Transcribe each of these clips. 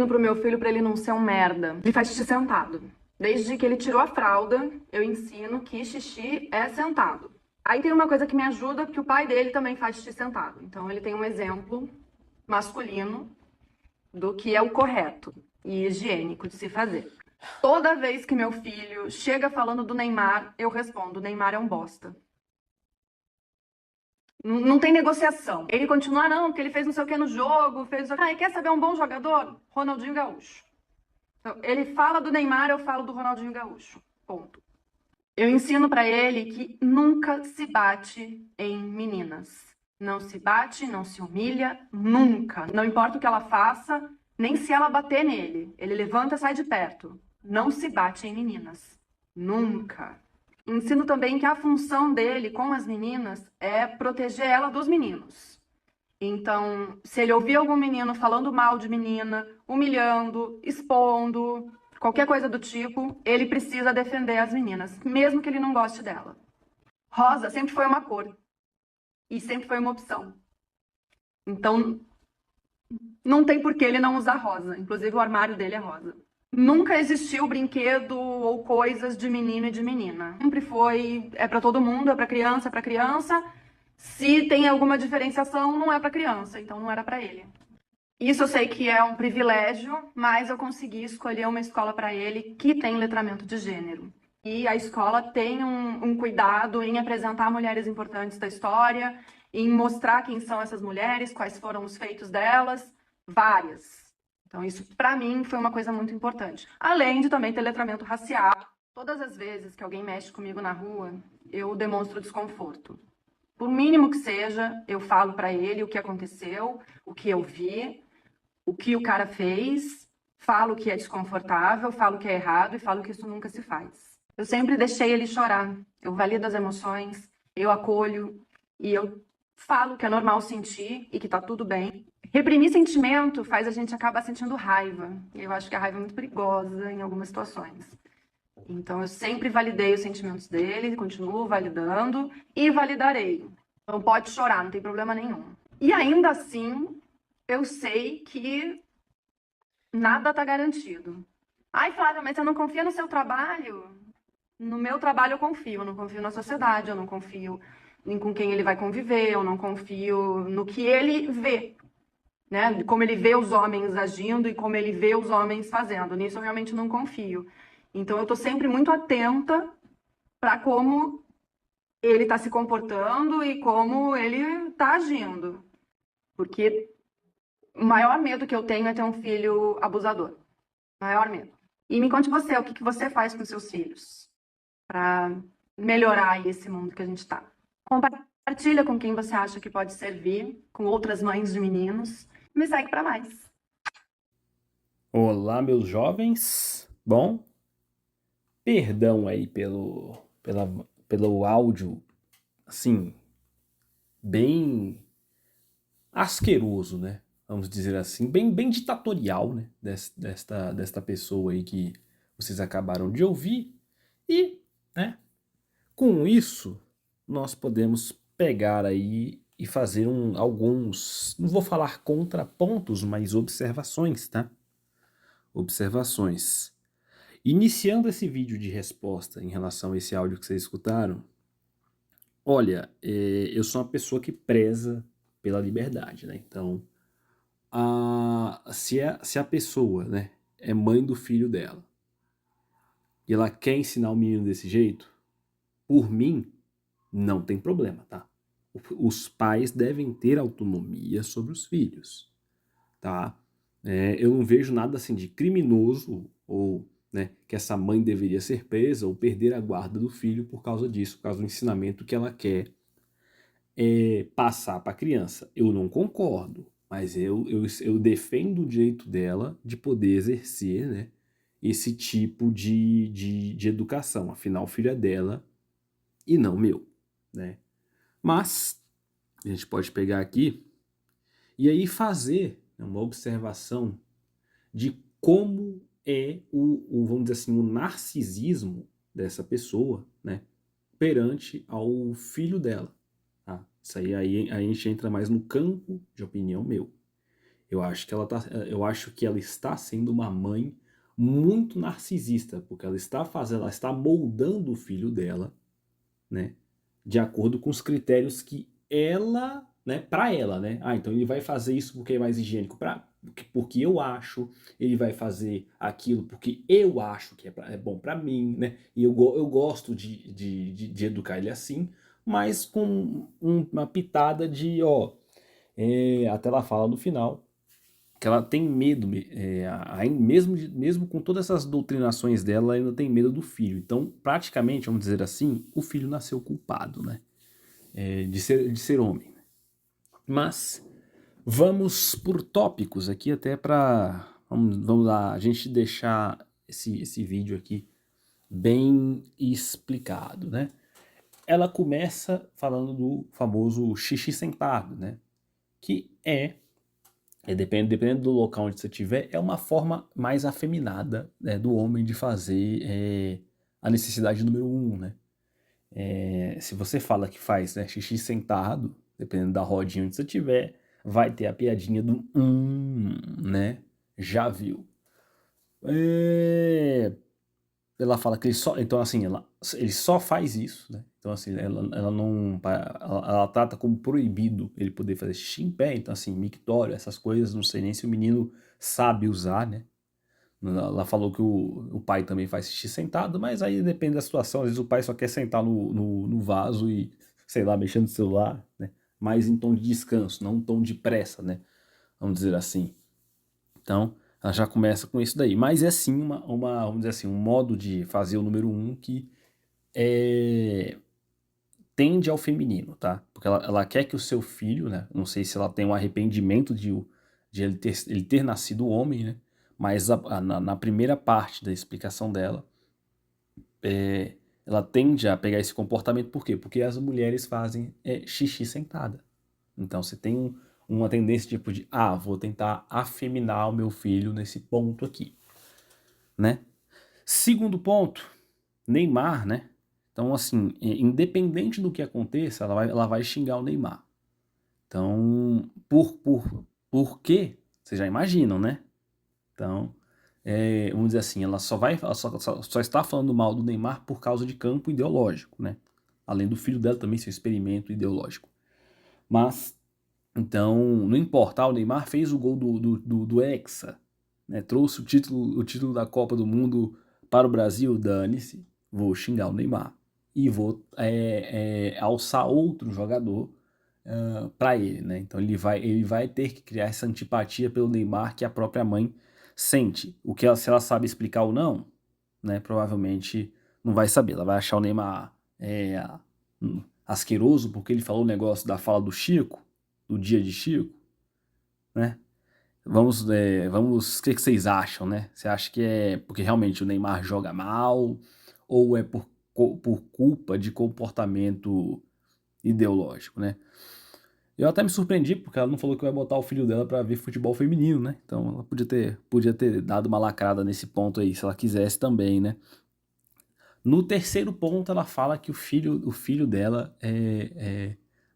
Pro meu filho pra ele não ser um merda. Ele faz xixi sentado. Desde que ele tirou a fralda, eu ensino que xixi é sentado. Aí tem uma coisa que me ajuda, que o pai dele também faz xixi sentado. Então ele tem um exemplo masculino do que é o correto e higiênico de se fazer. Toda vez que meu filho chega falando do Neymar, eu respondo: Neymar é um bosta. Não tem negociação. Ele continua, não, porque ele fez não sei o que no jogo, fez não sei o que. Ah, quer saber um bom jogador? Ronaldinho Gaúcho. Então, ele fala do Neymar, eu falo do Ronaldinho Gaúcho. Ponto. Eu ensino pra ele que nunca se bate em meninas. Não se bate, não se humilha, nunca. Não importa o que ela faça, nem se ela bater nele. Ele levanta e sai de perto. Não se bate em meninas. Nunca. Ensino também que a função dele com as meninas é proteger ela dos meninos. Então, se ele ouvir algum menino falando mal de menina, humilhando, expondo, qualquer coisa do tipo, ele precisa defender as meninas, mesmo que ele não goste dela. Rosa sempre foi uma cor e sempre foi uma opção. Então, não tem por que ele não usar rosa. Inclusive, o armário dele é rosa. Nunca existiu brinquedo ou coisas de menino e de menina. Sempre foi, é para todo mundo, é para criança, é para criança. Se tem alguma diferenciação, não é para criança, então não era para ele. Isso eu sei que é um privilégio, mas eu consegui escolher uma escola para ele que tem letramento de gênero. E a escola tem um cuidado em apresentar mulheres importantes da história, em mostrar quem são essas mulheres, quais foram os feitos delas, várias. Então isso, para mim, foi uma coisa muito importante. Além de também ter letramento racial. Todas as vezes que alguém mexe comigo na rua, eu demonstro desconforto. Por mínimo que seja, eu falo para ele o que aconteceu, o que eu vi, o que o cara fez, falo que é desconfortável, falo que é errado e falo que isso nunca se faz. Eu sempre deixei ele chorar. Eu valido as emoções, eu acolho e eu falo que é normal sentir e que tá tudo bem. Reprimir sentimento faz a gente acabar sentindo raiva. E eu acho que a raiva é muito perigosa em algumas situações. Então eu sempre validei os sentimentos dele, continuo validando e validarei. Então pode chorar, não tem problema nenhum. E ainda assim, eu sei que nada tá garantido. Ai, Flávia, mas você não confia no seu trabalho? No meu trabalho eu não confio na sociedade, eu não confio em com quem ele vai conviver, eu não confio no que ele vê, né? Como ele vê os homens agindo e como ele vê os homens fazendo. Nisso eu realmente não confio. Então eu tô sempre muito atenta para como ele está se comportando e como ele está agindo. Porque o maior medo que eu tenho é ter um filho abusador. Maior medo. E me conte você, o que que você faz com seus filhos para melhorar esse mundo que a gente está? Compartilha com quem você acha que pode servir, com outras mães de meninos. Me segue para mais. Olá, meus jovens. Bom, perdão aí pelo áudio, assim, bem asqueroso, né? Vamos dizer assim, bem ditatorial, né? Desta pessoa aí que vocês acabaram de ouvir. E, né, com isso, nós podemos pegar aí e fazer alguns, não vou falar contrapontos, mas observações, tá? Observações. Iniciando esse vídeo de resposta em relação a esse áudio que vocês escutaram, olha, eu sou uma pessoa que preza pela liberdade, né? Então, se a pessoa, né, é mãe do filho dela e ela quer ensinar o menino desse jeito, por mim, não tem problema, tá? Os pais devem ter autonomia sobre os filhos, tá? Eu não vejo nada assim de criminoso ou, né, que essa mãe deveria ser presa ou perder a guarda do filho por causa disso, por causa do ensinamento que ela quer passar para a criança. Eu não concordo, mas eu defendo o direito dela de poder exercer, né, esse tipo de educação. Afinal, o filho é dela e não meu, né? Mas a gente pode pegar aqui e aí fazer uma observação de como é vamos dizer assim, o narcisismo dessa pessoa, né, perante ao filho dela. Tá? Isso aí a gente entra mais no campo de opinião meu. Eu acho que ela está sendo uma mãe muito narcisista, porque ela está moldando o filho dela, né, de acordo com os critérios que ela, né, para ela, né? Ah, então ele vai fazer isso porque é mais higiênico porque eu acho, ele vai fazer aquilo porque eu acho que é bom para mim, né? E eu gosto de educar ele assim, mas com uma pitada de, ó, até ela fala no final que ela tem medo, mesmo com todas essas doutrinações dela, ela ainda tem medo do filho. Então, praticamente, vamos dizer assim, o filho nasceu culpado, né? De ser homem. Mas vamos por tópicos aqui, até para vamos lá, a gente deixar esse vídeo aqui bem explicado, né? Ela começa falando do famoso xixi sentado, né? Que dependendo do local onde você estiver, é uma forma mais afeminada, né, do homem de fazer a necessidade número um, né? Se você fala que faz, né, xixi sentado, dependendo da rodinha onde você estiver, vai ter a piadinha do né? Já viu. Ela fala que ele só, então assim, ele só faz isso, né? Então assim, ela não, ela trata como proibido ele poder fazer xixi em pé, então assim, mictório, essas coisas, não sei nem se o menino sabe usar, né? Ela falou que o pai também faz xixi sentado, mas aí depende da situação, às vezes o pai só quer sentar no vaso e, sei lá, mexendo no celular, né? Mais em tom de descanso, não em tom de pressa, né? Vamos dizer assim. Então, ela já começa com isso daí. Mas é sim vamos dizer assim, um modo de fazer o número um que tende ao feminino, tá? Porque ela quer que o seu filho, né? Não sei se ela tem um arrependimento de ele ter nascido homem, né? Mas na primeira parte da explicação dela, ela tende a pegar esse comportamento, por quê? Porque as mulheres fazem xixi sentada. Então você tem uma tendência tipo de, vou tentar afeminar o meu filho nesse ponto aqui, né? Segundo ponto, Neymar, né? Então, assim, independente do que aconteça, ela vai xingar o Neymar. Então, por quê? Vocês já imaginam, né? Então, vamos dizer assim, ela só está falando mal do Neymar por causa de campo ideológico, né? Além do filho dela também ser um experimento ideológico. Mas, então, não importa, o Neymar fez o gol do Hexa, né? Trouxe o título da Copa do Mundo para o Brasil, dane-se, vou xingar o Neymar. E vou alçar outro jogador para ele, né? Então ele vai ter que criar essa antipatia pelo Neymar que a própria mãe sente. Se ela sabe explicar ou não, né? Provavelmente não vai saber. Ela vai achar o Neymar asqueroso porque ele falou o negócio da fala do Chico, do dia de Chico, né? Vamos, o que vocês acham, né? Você acha que é porque realmente o Neymar joga mal ou é por culpa de comportamento ideológico, né? Eu até me surpreendi porque ela não falou que vai botar o filho dela pra ver futebol feminino, né? Então ela podia ter dado uma lacrada nesse ponto aí, se ela quisesse também, né? No terceiro ponto, ela fala que o filho dela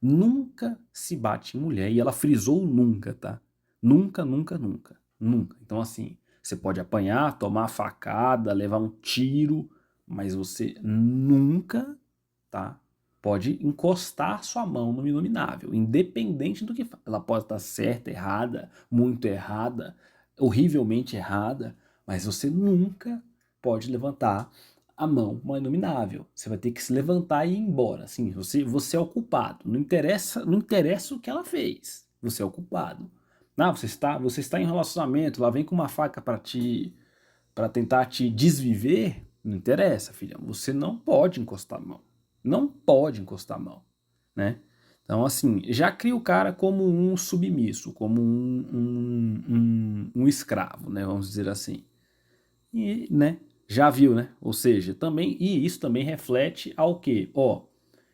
nunca se bate em mulher. E ela frisou nunca, tá? Nunca, nunca, nunca. Nunca. Então, assim, você pode apanhar, tomar facada, levar um tiro, mas você nunca, tá? Pode encostar sua mão no inominável, independente do que ela pode estar certa, errada, muito errada, horrivelmente errada, mas você nunca pode levantar a mão uma inominável. Você vai ter que se levantar e ir embora. Assim, você é o culpado. Não interessa o que ela fez. Você é o culpado. Você está em relacionamento, ela vem com uma faca para tentar te desviver. Não interessa, filha. Você não pode encostar a mão. Não pode encostar a mão, né? Então, assim, já cria o cara como um submisso, como um escravo, né? Vamos dizer assim. E, né? Já viu, né? Ou seja, também, e isso também reflete ao quê?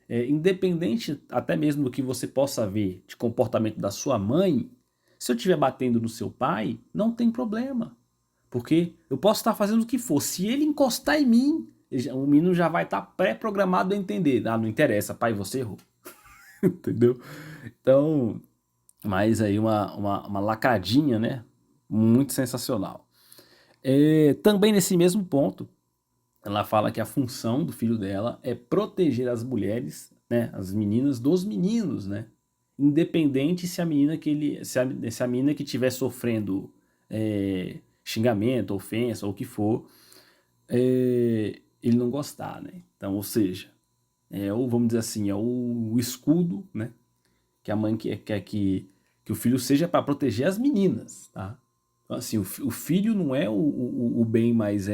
Independente até mesmo do que você possa ver de comportamento da sua mãe, se eu estiver batendo no seu pai, não tem problema. Porque eu posso estar fazendo o que for. Se ele encostar em mim, o menino já vai estar pré-programado a entender. Não interessa, pai, você errou. Entendeu? Então, Mas aí uma lacradinha, né? Muito sensacional. Também nesse mesmo ponto, ela fala que a função do filho dela é proteger as mulheres, né, as meninas dos meninos, né? Independente se a menina se a menina que estiver sofrendo xingamento, ofensa ou o que for, ele não gostar, né? Então, ou seja, vamos dizer assim, é o escudo, né? Que a mãe quer que o filho seja para proteger as meninas, tá? Então, assim, o filho não é o bem mais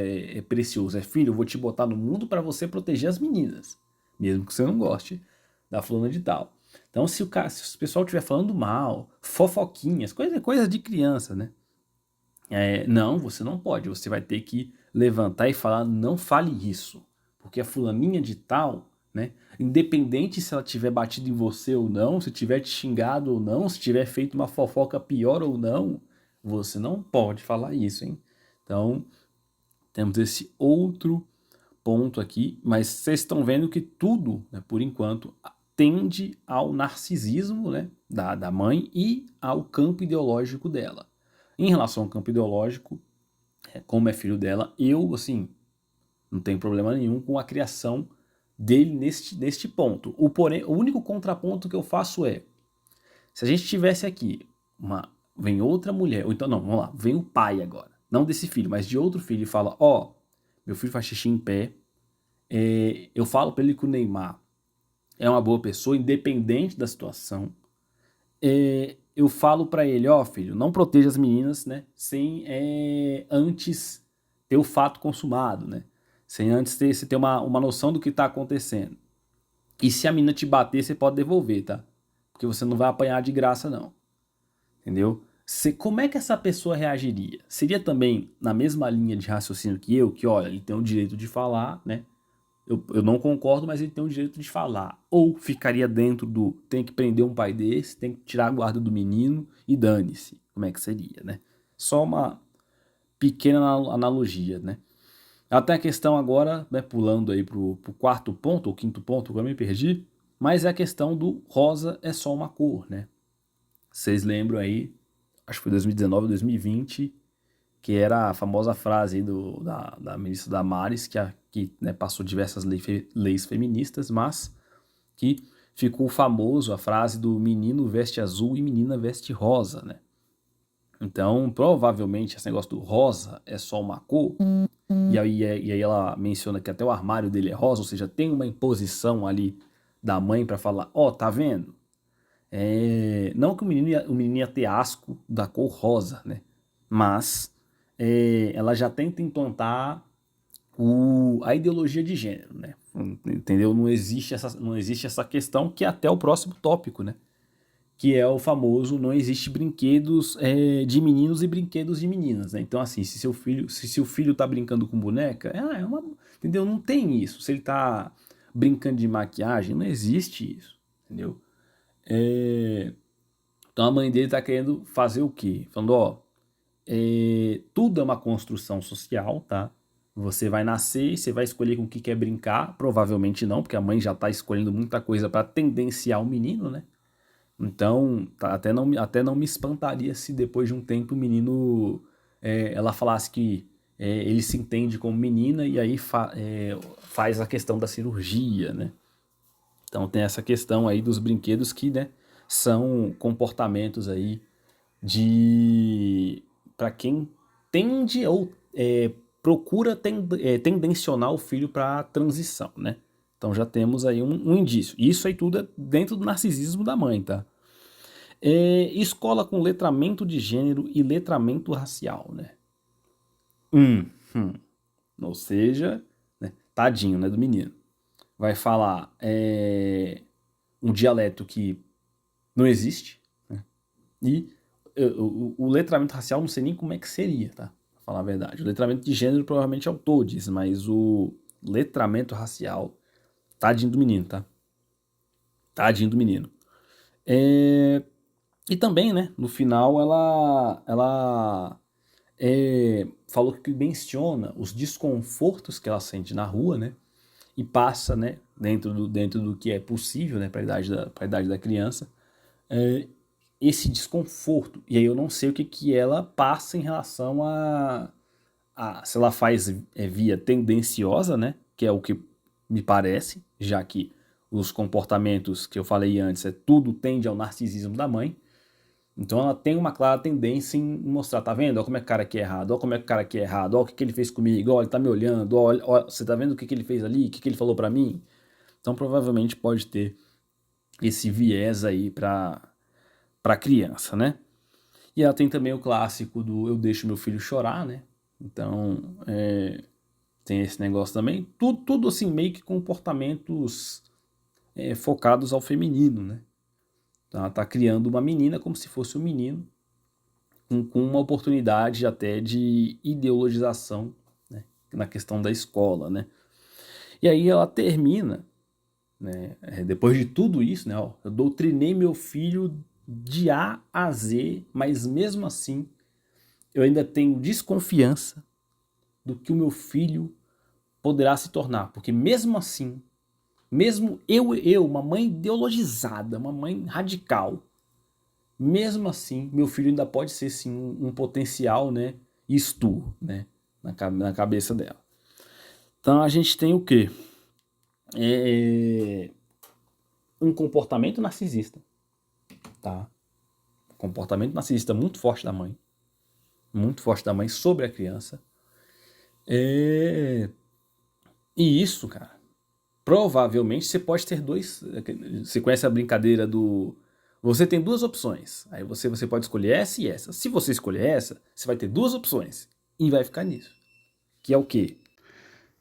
precioso. É filho, eu vou te botar no mundo para você proteger as meninas. Mesmo que você não goste da fulana de tal. Então, se o pessoal estiver falando mal, fofoquinhas, coisa de criança, né? Não, você não pode. Você vai ter que levantar e falar, não fale isso. Porque a fulaninha de tal, né? Independente se ela tiver batido em você ou não, se tiver te xingado ou não, se tiver feito uma fofoca pior ou não, você não pode falar isso, hein? Então, temos esse outro ponto aqui, mas vocês estão vendo que tudo, né, por enquanto, tende ao narcisismo, né, da mãe e ao campo ideológico dela. Em relação ao campo ideológico, como é filho dela, eu, assim, não tenho problema nenhum com a criação dele neste ponto. O único contraponto que eu faço é, se a gente tivesse aqui, vem outra mulher, ou então, não, vamos lá, vem o pai agora, não desse filho, mas de outro filho e fala, ó, meu filho faz xixi em pé, eu falo pra ele que o Neymar é uma boa pessoa, independente da situação, eu falo pra ele, ó, filho, não proteja as meninas, né, sem antes ter o fato consumado, né, sem antes você ter uma noção do que tá acontecendo. E se a menina te bater, você pode devolver, tá? Porque você não vai apanhar de graça, não. Entendeu? Como é que essa pessoa reagiria? Seria também na mesma linha de raciocínio que eu, que olha, ele tem o direito de falar, né? Eu não concordo, mas ele tem o direito de falar. Ou ficaria dentro do tem que prender um pai desse, tem que tirar a guarda do menino e dane-se. Como é que seria, né? Só uma pequena analogia, né? Até a questão agora, né, pulando aí pro quarto ponto, ou quinto ponto, agora me perdi, mas é a questão do rosa é só uma cor, né? Vocês lembram aí, acho que foi 2019 ou 2020, que era a famosa frase aí da ministra Damares, que né, passou diversas leis feministas, mas que ficou famoso a frase do menino veste azul e menina veste rosa, né? Então, provavelmente, esse negócio do rosa é só uma cor, e aí ela menciona que até o armário dele é rosa, ou seja, tem uma imposição ali da mãe para falar, ó, tá vendo? Não que o menino ia ter asco da cor rosa, né? Mas ela já tenta implantar a ideologia de gênero, né? Entendeu? Não existe essa questão que é até o próximo tópico, né? Que é o famoso não existe brinquedos de meninos e brinquedos de meninas, né? Então, assim, se o filho tá brincando com boneca, entendeu? Não tem isso. Se ele tá brincando de maquiagem, não existe isso, entendeu? Então a mãe dele tá querendo fazer o quê? Falando, ó, tudo é uma construção social, tá? Você vai nascer e você vai escolher com o que quer brincar, provavelmente não, porque a mãe já tá escolhendo muita coisa para tendenciar o menino, né? Então, até não me espantaria se depois de um tempo o menino, ela falasse que ele se entende como menina e aí faz a questão da cirurgia, né? Então tem essa questão aí dos brinquedos que, né, são comportamentos aí de para quem tende ou procura tendencionar o filho para a transição, né? Então já temos aí um indício. Isso aí tudo é dentro do narcisismo da mãe, tá? Escola com letramento de gênero e letramento racial, né? Ou seja, né, tadinho, né, do menino. Vai falar um dialeto que não existe, né? E o letramento racial não sei nem como é que seria, tá? Pra falar a verdade. O letramento de gênero provavelmente é o todes, mas o letramento racial, tadinho do menino, tá? Tadinho do menino. E também, né, no final ela falou que menciona os desconfortos que ela sente na rua, né? E passa, né, dentro do que é possível, né, para a idade da criança, esse desconforto. E aí eu não sei o que, que ela passa em relação se ela faz via tendenciosa, né? Que é o que me parece, já que os comportamentos que eu falei antes, tudo tende ao narcisismo da mãe. Então ela tem uma clara tendência em mostrar, tá vendo? Olha como é que o cara aqui é errado, olha como é que o cara aqui é errado, olha o que, que ele fez comigo, olha, ele tá me olhando, olha, você tá vendo o que, que ele fez ali, o que, que ele falou pra mim? Então provavelmente pode ter esse viés aí pra criança, né? E ela tem também o clássico do eu deixo meu filho chorar, né? Então, tem esse negócio também. Tudo assim, meio que comportamentos focados ao feminino, né? Então, ela tá criando uma menina como se fosse um menino, com uma oportunidade até de ideologização, né? Na questão da escola, né? E aí ela termina, né? Depois de tudo isso, né? Ó, eu doutrinei meu filho de A a Z, mas mesmo assim eu ainda tenho desconfiança do que o meu filho poderá se tornar, porque mesmo assim, mesmo uma mãe ideologizada, uma mãe radical, mesmo assim, meu filho ainda pode ser sim um potencial, né, isto, né, na cabeça dela. Então a gente tem o quê? Um comportamento narcisista, tá? Comportamento narcisista muito forte da mãe sobre a criança. E isso, cara, provavelmente você pode ter dois. Você conhece a brincadeira do. Você tem duas opções. Aí você pode escolher essa e essa. Se você escolher essa, você vai ter duas opções. E vai ficar nisso. Que é o quê?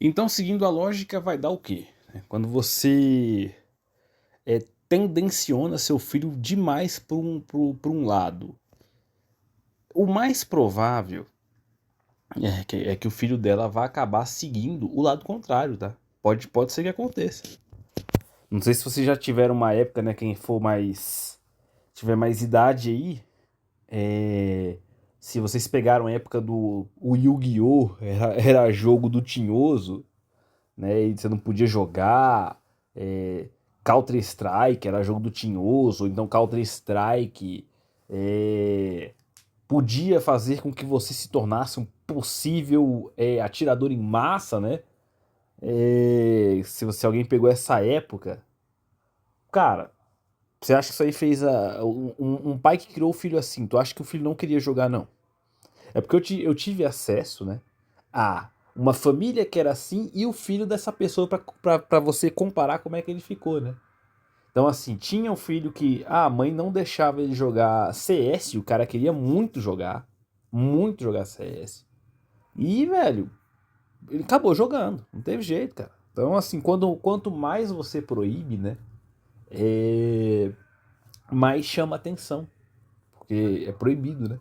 Então, seguindo a lógica, vai dar o quê? Quando você tendenciona seu filho demais para um lado. O mais provável é que o filho dela vai acabar seguindo o lado contrário, tá? Pode ser que aconteça. Não sei se vocês já tiveram uma época, né? Quem for mais. Tiver mais idade aí. Se vocês pegaram a época do o Yu-Gi-Oh! Era jogo do Tinhoso, né? E você não podia jogar. Counter-Strike era jogo do Tinhoso. Então Counter-Strike podia fazer com que você se tornasse um possível atirador em massa, né? Se alguém pegou essa época. Cara, você acha que isso aí fez um pai que criou o filho assim? Tu acha que o filho não queria jogar, não? É porque eu tive acesso, né, a uma família que era assim e o filho dessa pessoa pra você comparar como é que ele ficou, né? Então, assim, tinha um filho que a mãe não deixava ele jogar CS, o cara queria muito jogar CS. E, velho, ele acabou jogando, não teve jeito, cara. Então, assim, quanto mais você proíbe, né, mais chama atenção, porque é proibido, né?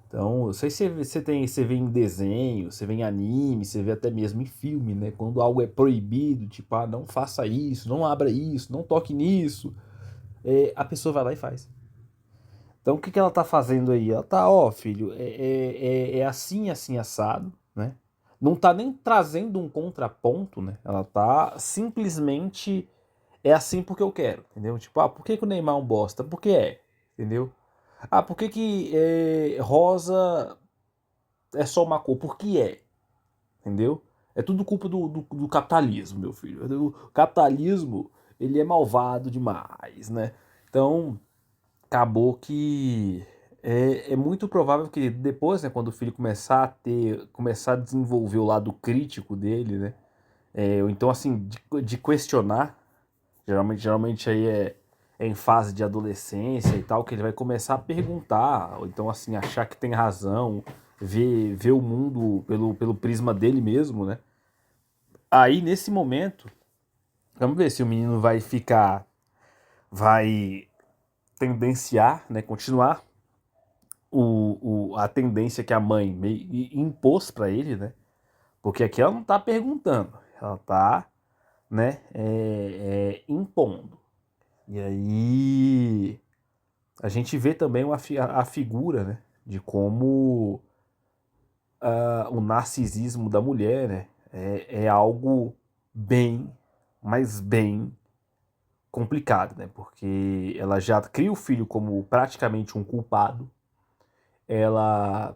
Então, eu sei se você vê em desenho, você vê em anime, você vê até mesmo em filme, né? Quando algo é proibido, tipo, não faça isso, não abra isso, não toque nisso, a pessoa vai lá e faz. Então, o que ela tá fazendo aí? Ela tá, ó, filho, é assim, assim, assado, né? Não tá nem trazendo um contraponto, né? Ela tá simplesmente é assim porque eu quero, entendeu? Tipo, por que o Neymar é um bosta? Porque entendeu? Por que rosa é só uma cor? Porque entendeu? É tudo culpa do capitalismo, meu filho. O capitalismo, ele é malvado demais, né? Então, acabou que é muito provável que depois, né, quando o filho começar a desenvolver o lado crítico dele, né? Ou então, assim, de questionar, geralmente aí é em fase de adolescência e tal, que ele vai começar a perguntar, ou então assim, achar que tem razão, ver o mundo pelo prisma dele mesmo, né? Aí, nesse momento, vamos ver se o menino vai tendenciar, né, continuar a tendência que a mãe impôs para ele, né? Porque aqui ela não tá perguntando, ela tá, né, impondo. E aí a gente vê também a figura, né, de como o narcisismo da mulher, né, é algo bem, mas bem complicado, né? Porque ela já cria o filho como praticamente um culpado, ela,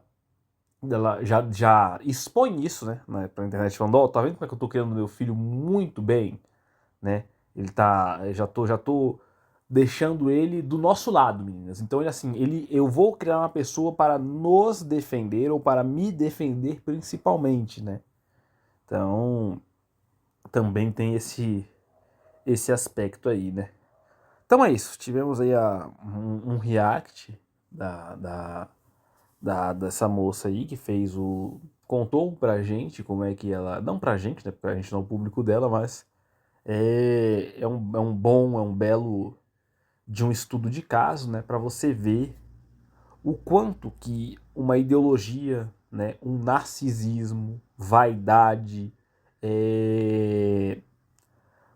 ela já expõe isso, né, pra internet, falando, ó, tá vendo como é que eu tô criando meu filho muito bem, né? Ele tá, já tô deixando ele do nosso lado, meninas. Então ele assim, eu vou criar uma pessoa para nos defender ou para me defender principalmente, né? Então, também tem esse aspecto aí, né? Então é isso. Tivemos aí um react dessa moça aí que fez o. Contou pra gente como é que ela. Não pra gente, né? Porque a gente não é o público dela, mas é um belo de um estudo de caso, né? Pra você ver o quanto que uma ideologia, né? Um narcisismo, vaidade, é,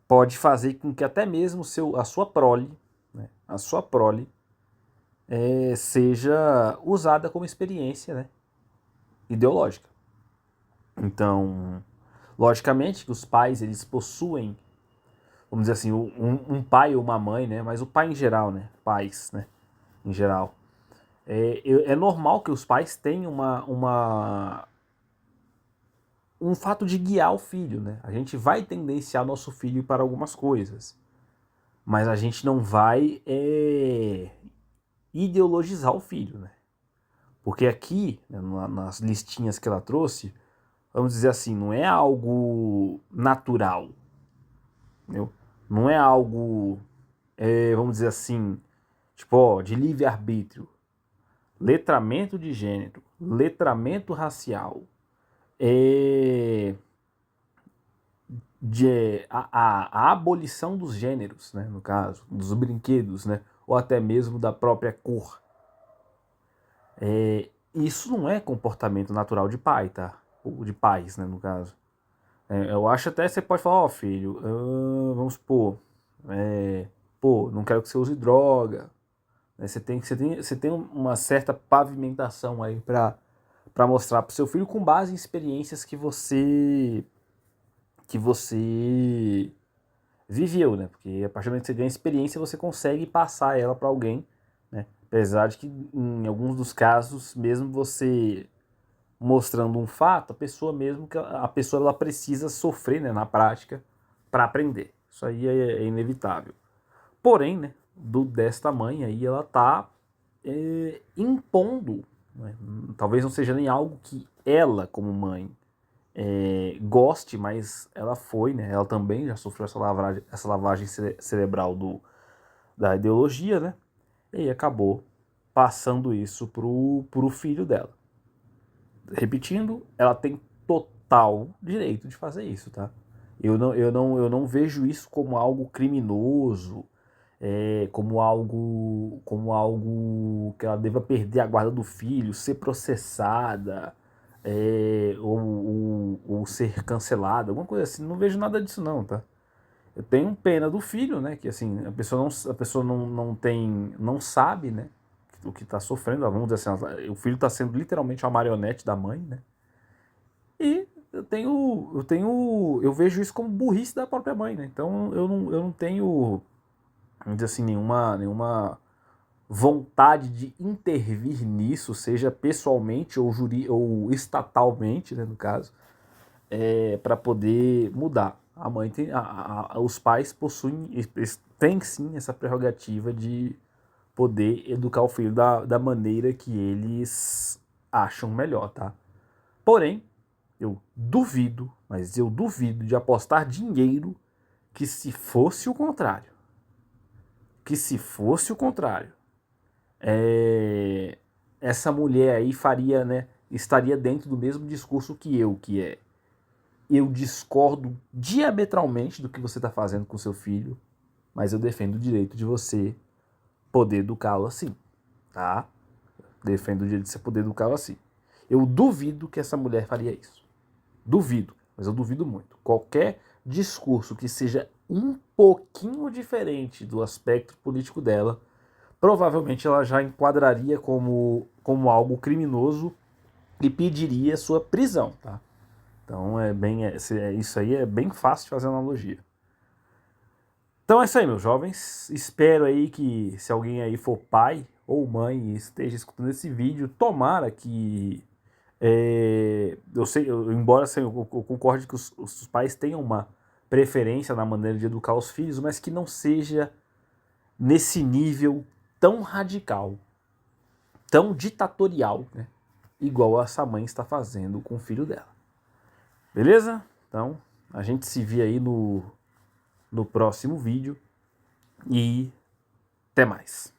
pode fazer com que até mesmo a sua prole, né, a sua prole seja usada como experiência, né, ideológica. Então, logicamente que os pais eles possuem, vamos dizer assim, um pai ou uma mãe, né, mas o pai em geral, né, pais, né, em geral, é normal que os pais tenham um fato de guiar o filho, né? A gente vai tendenciar nosso filho para algumas coisas, mas a gente não vai ideologizar o filho, né? Porque aqui, né, nas listinhas que ela trouxe, vamos dizer assim, não é algo natural, entendeu? Não é algo, vamos dizer assim, tipo, ó, de livre-arbítrio, letramento de gênero, letramento racial, é, a abolição dos gêneros, né, no caso, dos brinquedos, né, ou até mesmo da própria cor. Isso não é comportamento natural de pai, tá? Ou de pais, né, no caso. Eu acho até que você pode falar, ó, filho, vamos supor, pô, não quero que você use droga. Né? Você tem uma certa pavimentação aí para mostrar pro seu filho com base em experiências que você viveu, né? Porque a partir do momento que você ganha experiência, você consegue passar ela para alguém, né? Apesar de que em alguns dos casos, mesmo você mostrando um fato, a pessoa ela precisa sofrer, né, na prática para aprender. Isso aí é inevitável. Porém, né, desta mãe aí ela tá impondo, né? Talvez não seja nem algo que ela como mãe goste, mas ela foi, né? Ela também já sofreu essa lavagem cerebral da ideologia, né? E acabou passando isso pro filho dela. Repetindo, ela tem total direito de fazer isso, tá? Eu não vejo isso como algo criminoso, como algo que ela deva perder a guarda do filho, ser processada, ou ser cancelada, alguma coisa assim. Não vejo nada disso não, tá? Eu tenho pena do filho, né? Que assim, a pessoa não sabe, né? O que está sofrendo. Vamos dizer assim, o filho está sendo literalmente uma marionete da mãe, né? E eu vejo isso como burrice da própria mãe, né? Então eu não tenho, vamos dizer assim, nenhuma vontade de intervir nisso, seja pessoalmente ou estatalmente, né, no caso, para poder mudar. A mãe os pais têm sim essa prerrogativa de poder educar o filho da maneira que eles acham melhor, tá? Porém, eu duvido, mas eu duvido de apostar dinheiro que se fosse o contrário, essa mulher aí faria, né, estaria dentro do mesmo discurso que é: eu discordo diametralmente do que você está fazendo com seu filho, mas eu defendo o direito de você poder educá-lo assim, tá? Defendo o direito de você poder educá-lo assim. Eu duvido que essa mulher faria isso. Duvido, mas eu duvido muito. Qualquer discurso que seja um pouquinho diferente do aspecto político dela, provavelmente ela já enquadraria como algo criminoso e pediria sua prisão, tá? Então isso aí é bem fácil de fazer analogia. Então é isso aí, meus jovens. Espero aí que, se alguém aí for pai ou mãe e esteja escutando esse vídeo, tomara que eu sei, embora assim, eu concorde que os pais tenham uma preferência na maneira de educar os filhos, mas que não seja nesse nível tão radical, tão ditatorial, né? Igual essa mãe está fazendo com o filho dela. Beleza? Então, a gente se vê aí no próximo vídeo e até mais.